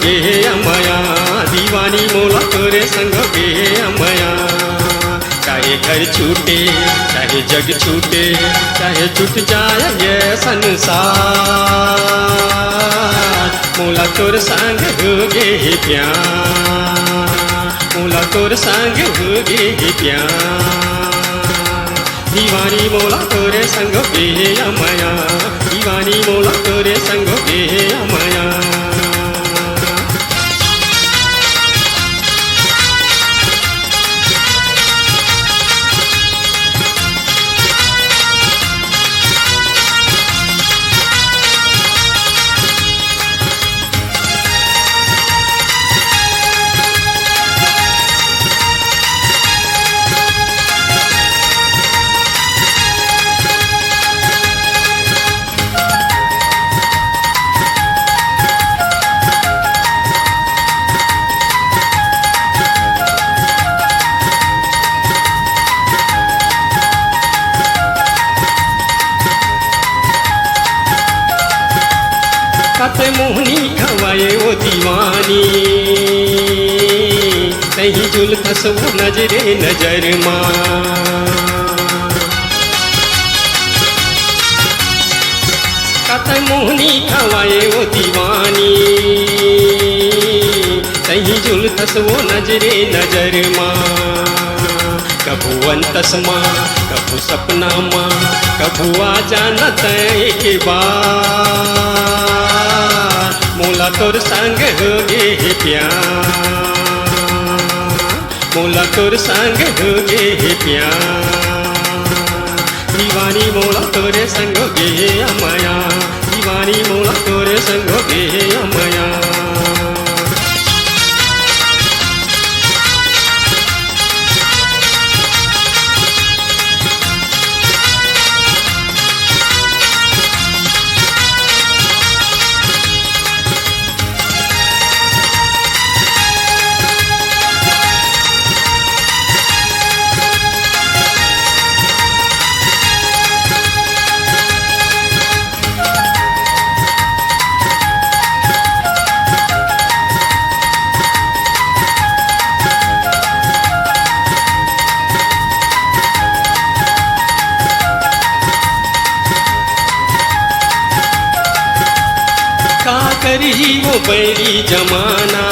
गे अमया, दीवानी मोला तोरे संग गे अमया। चाहे घर छूटे चाहे जग छूटे, चाहे छूट जाए ये संसार, मोला तोर संग होगे प्यार, मोला तोर संग होगे प्यार। दीवानी मोला तोरे संग गे अमया, दीवानी मोला तोरे संग गे अमया। कते मोहनी खवाए वो दीवानी, कहीं जुल्फस वो नजरे नजर माँ। कते मोहनी खवाए वो दीवानी, कहीं जुल्फस वो नजरे नजर माँ। कभू अंतस माँ कभू सपना माँ, कभू आ जानत एक बार, मोला तोर संग होगे प्यार, मोला तोर संग होगे प्यार। दीवानी मोला तोरे संग गे अमया, दीवानी मोला तोरे संग गे अमया। करी वो बैरी जमाना,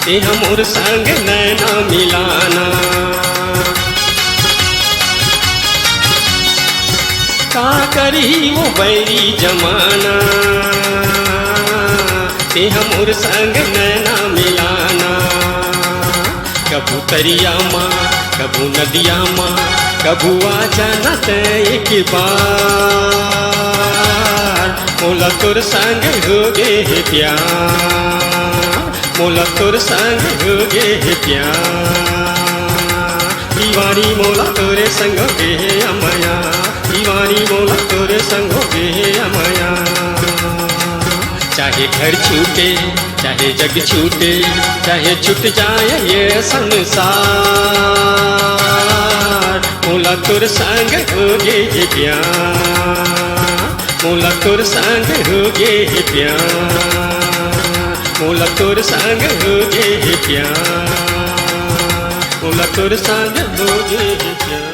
ते हमोर संग नैना मिलाना। का करी वो बैरी जमाना, ते हमोर संग नैना मिलाना। कभू तरिया माँ कभू नदिया माँ, कभू आ जानत एक बार, मोला तोर संग होगे प्यार, मोला तोर संग होगे प्यार। दीवानी मोला तोरे संग गे अमया, दीवानी मोला तोरे संग गे अमया। चाहे घर छूटे चाहे जग छूटे, चाहे छूट जाए ये संसार, मोला तोर संग होगे प्यार, मोला तोर संग होगे प्यार, मोला तोर संग होगे प्यार, मोला तोर संग होगे प्यार।